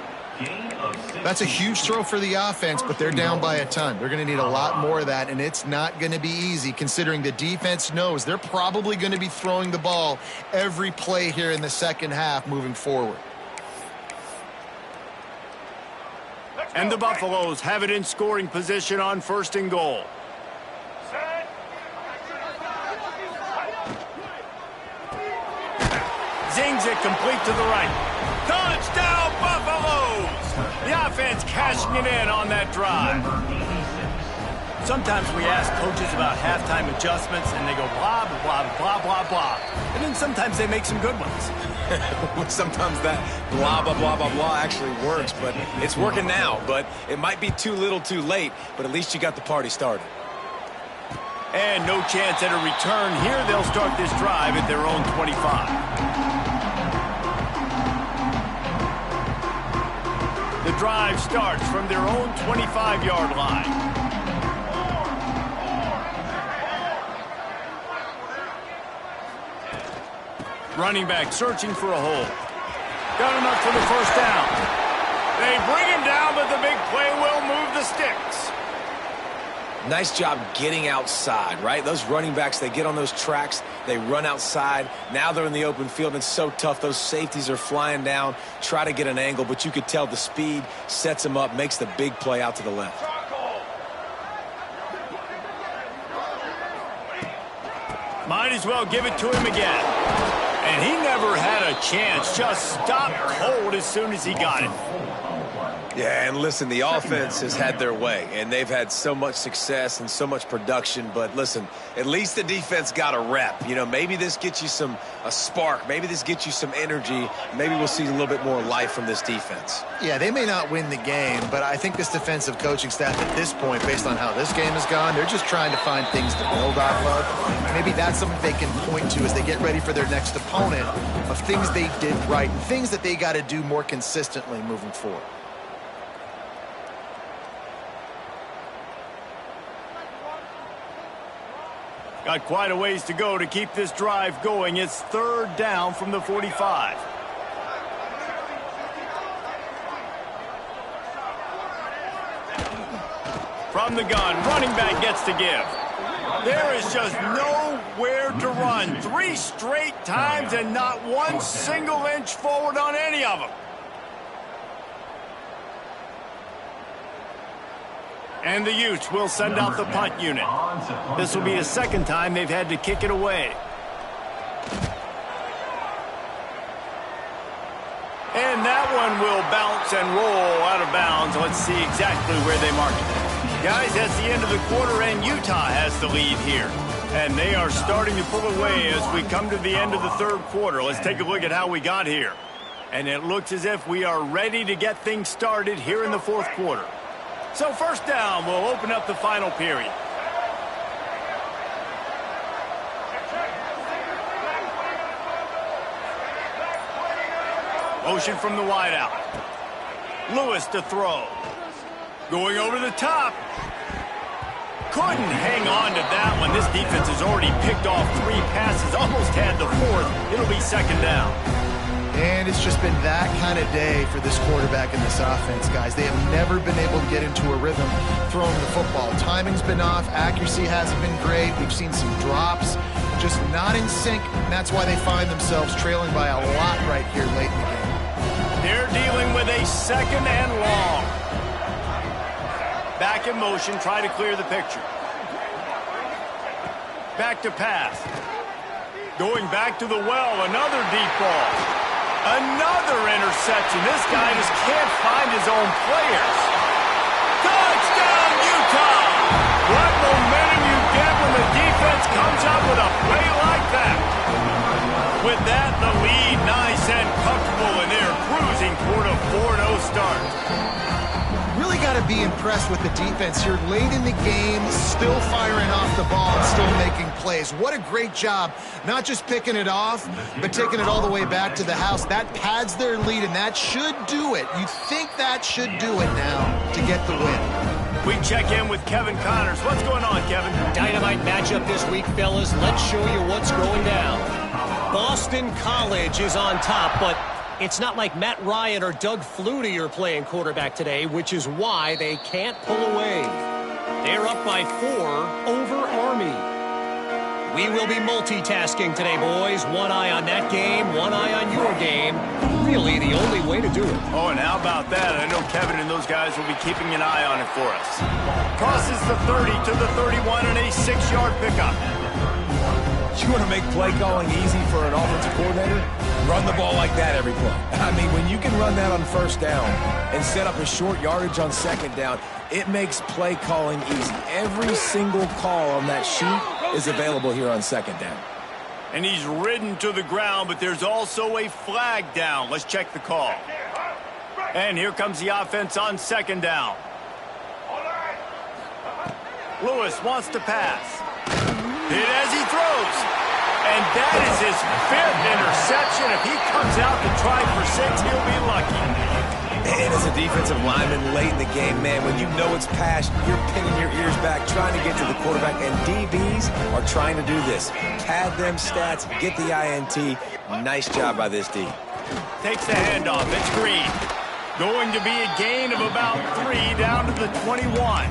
That's a huge throw for the offense, but they're down by a ton. They're going to need a lot more of that, and it's not going to be easy considering the defense knows they're probably going to be throwing the ball every play here in the second half moving forward. And the Buffaloes have it in scoring position on 1st and goal. Zings it complete to the right. Touchdown, Buffaloes! The offense cashing it in on that drive. Sometimes we ask coaches about halftime adjustments, and they go blah, blah, blah, blah, blah. And then sometimes they make some good ones. Sometimes that blah, blah, blah, blah, blah actually works, but it's working now. But it might be too little too late, but at least you got the party started. And no chance at a return here. They'll start this drive at their own 25. The drive starts from their own 25-yard line. Running back searching for a hole. Got enough for the first down. They bring him down, but the big play will move the sticks. Nice job getting outside, right? Those running backs, they get on those tracks, they run outside. Now they're in the open field, and it's so tough. Those safeties are flying down, try to get an angle, but you could tell the speed sets them up, makes the big play out to the left. Might as well give it to him again. And he never had a chance, just stopped cold as soon as he got it. Yeah, and listen, the offense has had their way, and they've had so much success and so much production. But listen, at least the defense got a rep. You know, maybe this gets you a spark. Maybe this gets you some energy. Maybe we'll see a little bit more life from this defense. Yeah, they may not win the game, but I think this defensive coaching staff at this point, based on how this game has gone, they're just trying to find things to build off of. Maybe that's something they can point to as they get ready for their next opponent of things they did right and things that they got to do more consistently moving forward. Got quite a ways to go to keep this drive going. It's 3rd down from the 45. From the gun, running back gets to give. There is just nowhere to run. 3 straight times and not one single inch forward on any of them. And the Utes will send out the punt unit. This will be the 2nd time they've had to kick it away. And that one will bounce and roll out of bounds. Let's see exactly where they mark it. Guys, that's the end of the quarter, and Utah has the lead here. And they are starting to pull away as we come to the end of the 3rd quarter. Let's take a look at how we got here. And it looks as if we are ready to get things started here in the 4th quarter. So 1st down will open up the final period. Motion from the wideout. Lewis to throw. Going over the top. Couldn't hang on to that one. This defense has already picked off 3 passes, almost had the 4th. It'll be 2nd down. And it's just been that kind of day for this quarterback and this offense, guys. They have never been able to get into a rhythm throwing the football. Timing's been off. Accuracy hasn't been great. We've seen some drops, just not in sync. And that's why they find themselves trailing by a lot right here late in the game. They're dealing with a 2nd and long. Back in motion, try to clear the picture. Back to pass. Going back to the well, another deep ball. Another interception. This guy just can't find his own players. Touchdown, Utah! What momentum you get when the defense comes out with a play like that. With that, the lead nice and comfortable, and they're cruising toward a 4-0 start. Really got got to be impressed with the defense here. Late in the game, still firing off the ball and still making plays. What a great job. Not just picking it off, but taking it all the way back to the house. That pads their lead, and that should do it. You think that should do it now to get the win. We check in with Kevin Connors. What's going on, Kevin? Dynamite matchup this week, fellas. Let's show you what's going down. Boston College is on top, but it's not like Matt Ryan or Doug Flutie are playing quarterback today, which is why they can't pull away. They're up by 4 over Army. We will be multitasking today, boys. One eye on that game, one eye on your game. Really the only way to do it. Oh, and how about that? I know Kevin and those guys will be keeping an eye on it for us. Crosses the 30 to the 31 and a 6-yard pickup. You want to make play calling easy for an offensive coordinator? Run the ball like that every play. I mean, when you can run that on first down and set up a short yardage on second down, it makes play calling easy. Every single call on that sheet is available here on second down. And he's ridden to the ground, but there's also a flag down. Let's check the call. And here comes the offense on second down. Lewis wants to pass. Hit as he throws. And that is his 5th interception. If he comes out to try for 6, he'll be lucky. And as a defensive lineman late in the game, man, when you know it's past, you're pinning your ears back, trying to get to the quarterback. And DBs are trying to do this. Pad them stats, get the INT. Nice job by this D. Takes the handoff. It's Green. Going to be a gain of about 3 down to the 21.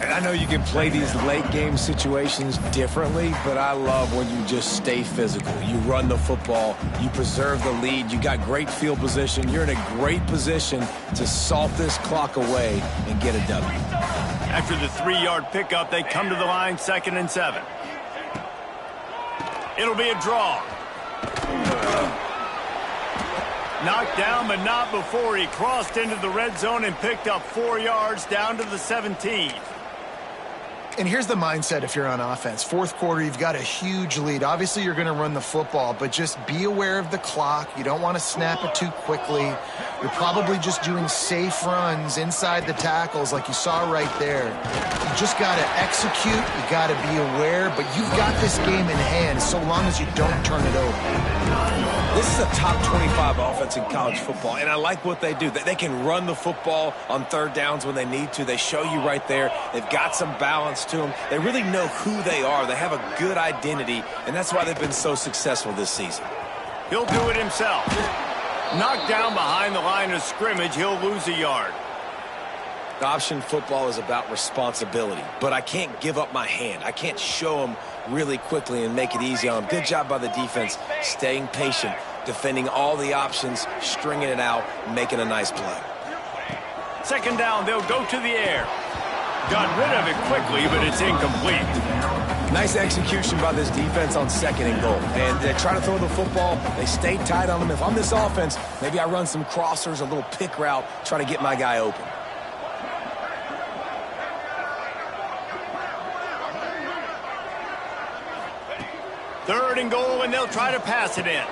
And I know you can play these late game situations differently, but I love when you just stay physical. You run the football, you preserve the lead, you got great field position, you're in a great position to salt this clock away and get a W. After the 3-yard pickup, they come to the line 2nd and 7. It'll be a draw. Knocked down, but not before he crossed into the red zone and picked up 4 yards down to the 17. And here's the mindset if you're on offense. Fourth quarter, you've got a huge lead. Obviously, you're going to run the football, but just be aware of the clock. You don't want to snap it too quickly. You're probably just doing safe runs inside the tackles like you saw right there. You just got to execute. You got to be aware, but you've got this game in hand so long as you don't turn it over. This is a top 25 offense in college football, and I like what they do. They can run the football on third downs when they need to. They show you right there. They've got some balance to them. They really know who they are. They have a good identity, and that's why they've been so successful this season. He'll do it himself. Knocked down behind the line of scrimmage, he'll lose a yard. Option football is about responsibility, but I can't give up my hand. I can't show them really quickly and make it easy on them. Good job by the defense, staying patient, defending all the options, stringing it out, making a nice play. 2nd down, they'll go to the air. Got rid of it quickly, but it's incomplete. Nice execution by this defense on 2nd and goal. And they try to throw the football. They stay tight on them. If I'm this offense, maybe I run some crossers, a little pick route, try to get my guy open. Third and goal, and they'll try to pass it in.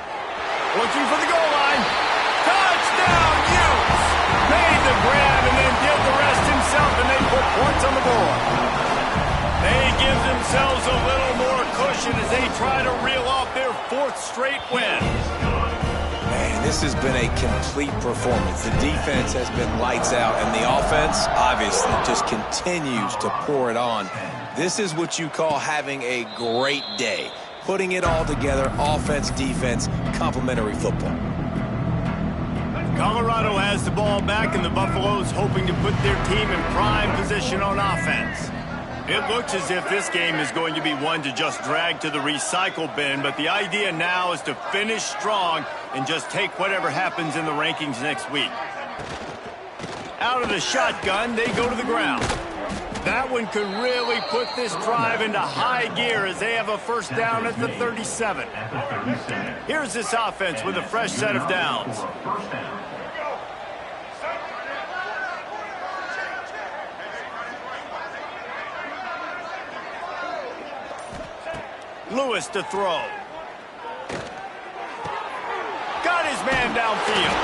Looking for the goal line. Touchdown, Utes! Made the grab and then did the rest himself, and they put points on the board. They give themselves a little more cushion as they try to reel off their 4th straight win. Man, this has been a complete performance. The defense has been lights out, and the offense, obviously, just continues to pour it on. This is what you call having a great day. Putting it all together, offense, defense, complementary football. Colorado has the ball back, and the Buffaloes hoping to put their team in prime position on offense. It looks as if this game is going to be one to just drag to the recycle bin, but the idea now is to finish strong and just take whatever happens in the rankings next week. Out of the shotgun, they go to the ground. That one could really put this drive into high gear as they have a 1st down at the 37. Here's this offense with a fresh set of downs. Lewis to throw. Got his man downfield.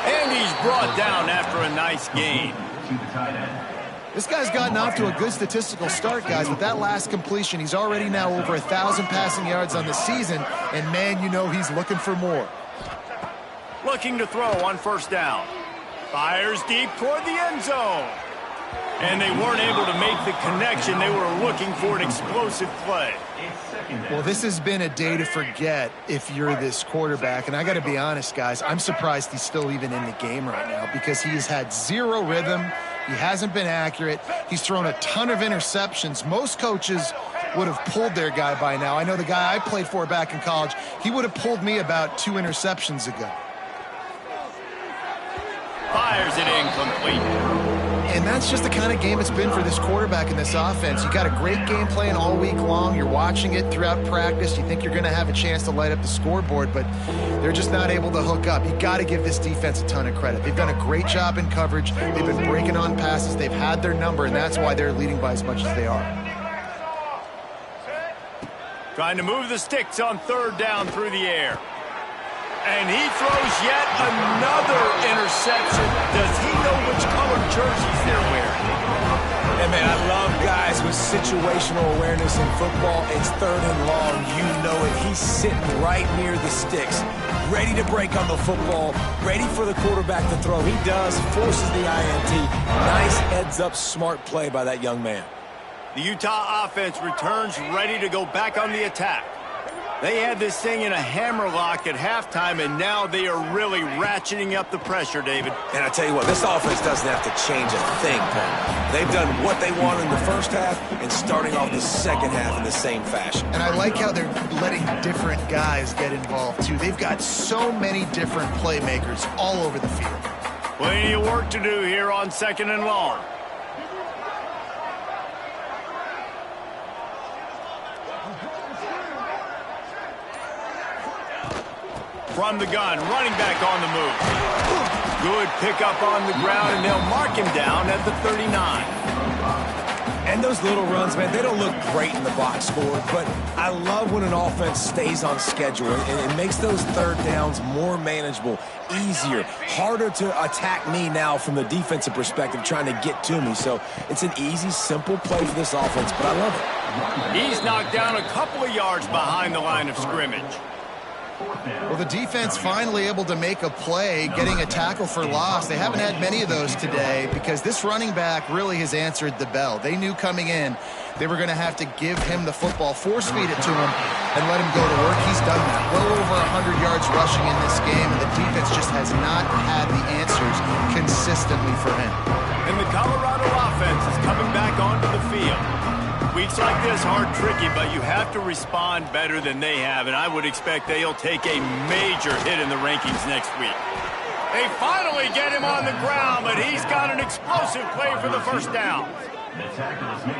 And he's brought down after a nice gain. This guy's gotten off to a good statistical start, guys. With that last completion, he's already now over 1,000 passing yards on the season, and man, you know he's looking for more. Looking to throw on first down. Fires deep toward the end zone. And they weren't able to make the connection. They were looking for an explosive play. Well, this has been a day to forget if you're this quarterback. And I got to be honest, guys, I'm surprised he's still even in the game right now because he has had zero rhythm. He hasn't been accurate. He's thrown a ton of interceptions. Most coaches would have pulled their guy by now. I know the guy I played for back in college, he would have pulled me about 2 interceptions ago. Fires it incomplete. And that's just the kind of game it's been for this quarterback in this offense. You got a great game plan all week long. You're watching it throughout practice. You think you're going to have a chance to light up the scoreboard, but they're just not able to hook up. You got to give this defense a ton of credit. They've done a great job in coverage. They've been breaking on passes. They've had their number, and that's why they're leading by as much as they are. Trying to move the sticks on third down through the air. And he throws yet another interception. Does he know which colored jerseys they're wearing? And man, I love guys with situational awareness in football. It's third and long. You know it. He's sitting right near the sticks, ready to break on the football, ready for the quarterback to throw. He does, forces the INT. Nice heads-up, smart play by that young man. The Utah offense returns ready to go back on the attack. They had this thing in a hammerlock at halftime, and now they are really ratcheting up the pressure, David. And I tell you what, this offense doesn't have to change a thing, Pat. They've done what they wanted in the first half and starting off the second half in the same fashion. And I like how they're letting different guys get involved, too. They've got so many different playmakers all over the field. Plenty of work to do here on second and long. From the gun, running back on the move. Good pickup on the ground, and they'll mark him down at the 39. And those little runs, man, they don't look great in the box score, but I love when an offense stays on schedule, and it makes those third downs more manageable, easier, harder to attack me now from the defensive perspective trying to get to me. So it's an easy, simple play for this offense, but I love it. He's knocked down a couple of yards behind the line of scrimmage. Well, the defense finally able to make a play, getting a tackle for loss. They haven't had many of those today because this running back really has answered the bell. They knew coming in they were going to have to give him the football, force feed it to him, and let him go to work. He's done that. Well over 100 yards rushing in this game, and the defense just has not had the answers consistently for him. And the Colorado offense is coming back onto the field. Weeks like this are tricky, but you have to respond better than they have, and I would expect they'll take a major hit in the rankings next week. They finally get him on the ground, but he's got an explosive play for the first down.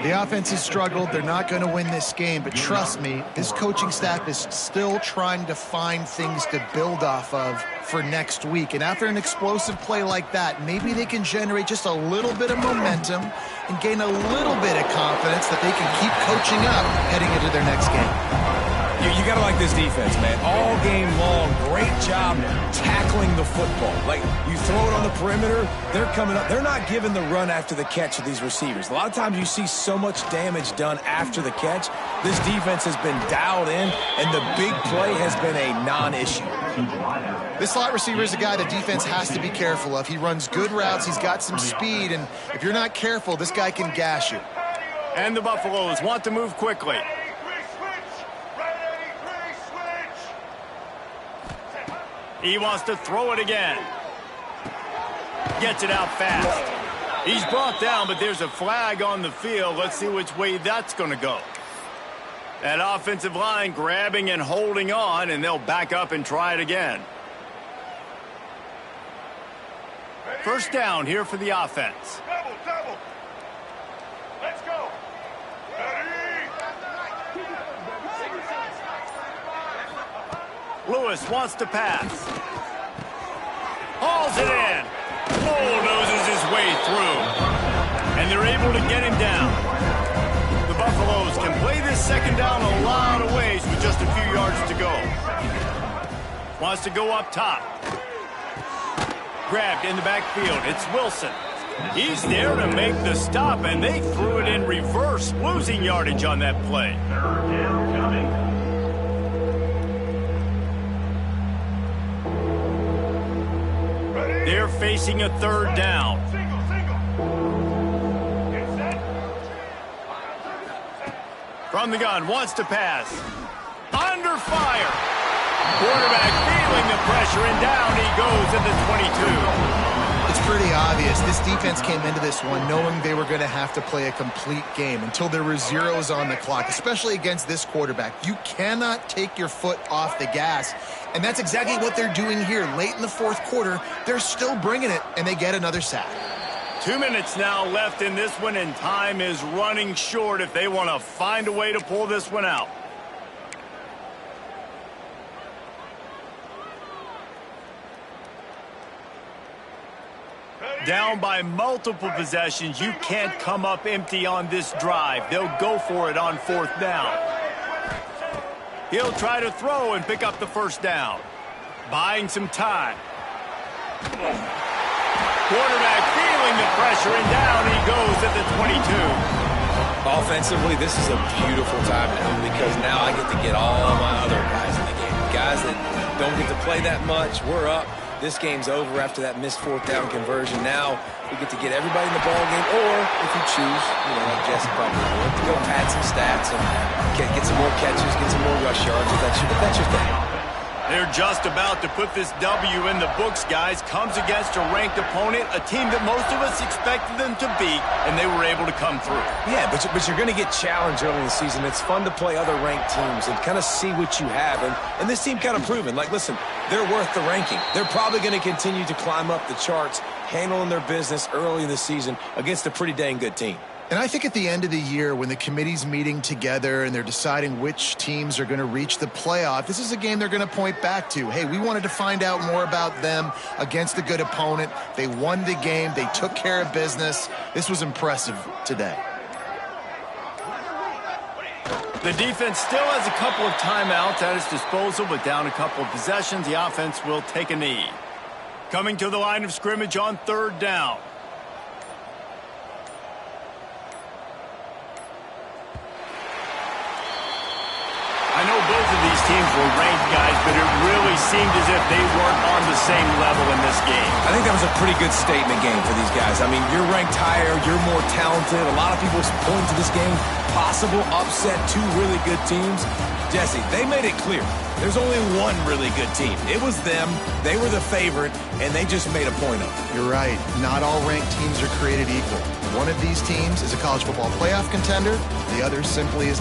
The offense has struggled. They're not going to win this game, but trust me, this coaching staff is still trying to find things to build off of for next week. And after an explosive play like that, maybe they can generate just a little bit of momentum and gain a little bit of confidence that they can keep coaching up heading into their next game. You got to like this defense, man. All game long, great job tackling the football. Like, you throw it on the perimeter, they're coming up. They're not giving the run after the catch of these receivers. A lot of times you see so much damage done after the catch. This defense has been dialed in, and the big play has been a non-issue. This slot receiver is a guy the defense has to be careful of. He runs good routes. He's got some speed, and if you're not careful, this guy can gash you. And the Buffaloes want to move quickly. He wants to throw it again. Gets it out fast. He's brought down, but there's a flag on the field. Let's see which way that's going to go. That offensive line grabbing and holding on, and they'll back up and try it again. First down here for the offense. Double. Let's go. Lewis wants to pass. Hauls it in. Bulldozes his way through. And they're able to get him down. The Buffaloes can play this second down a lot of ways with just a few yards to go. Wants to go up top. Grabbed in the backfield. It's Wilson. He's there to make the stop, and they threw it in reverse, losing yardage on that play. They're facing a third down. From the gun, wants to pass. Under fire. Quarterback feeling the pressure, and down he goes at the 22. It's pretty obvious. This defense came into this one knowing they were going to have to play a complete game until there were zeros on the clock, especially against this quarterback. You cannot take your foot off the gas, and that's exactly what they're doing here. Late in the fourth quarter, they're still bringing it, and they get another sack. 2 minutes now left in this one, and time is running short if they want to find a way to pull this one out. Down by multiple possessions, you can't come up empty on this drive. They'll go for it on fourth down. He'll try to throw and pick up the first down. Buying some time. Quarterback feeling the pressure, and down he goes at the 22. Offensively, this is a beautiful time now because now I get to get all my other guys in the game. Guys that don't get to play that much, we're up. This game's over after that missed fourth down conversion. Now we get to get everybody in the ball game, or if you choose, like Jesse probably would, to go pad some stats and get some more catches, get some more rush yards. If that's your thing. They're just about to put this W in the books, guys. Comes against a ranked opponent, a team that most of us expected them to beat, and they were able to come through. Yeah, but you're going to get challenged early in the season. It's fun to play other ranked teams and kind of see what you have. And this team kind of proven, like, listen, they're worth the ranking. They're probably going to continue to climb up the charts, handling their business early in the season against a pretty dang good team. And I think at the end of the year, when the committee's meeting together and they're deciding which teams are going to reach the playoff, this is a game they're going to point back to. Hey, we wanted to find out more about them against a good opponent. They won the game. They took care of business. This was impressive today. The defense still has a couple of timeouts at its disposal, but down a couple of possessions, the offense will take a knee. Coming to the line of scrimmage on third down. I know both of these teams were ranked, guys, but it really seemed as if they weren't on the same level in this game. I think that was a pretty good statement game for these guys. I mean, you're ranked higher, you're more talented. A lot of people point to this game, possible upset, two really good teams. Jesse, they made it clear. There's only one really good team. It was them. They were the favorite, and they just made a point of it. You're right. Not all ranked teams are created equal. One of these teams is a college football playoff contender. The other simply is not.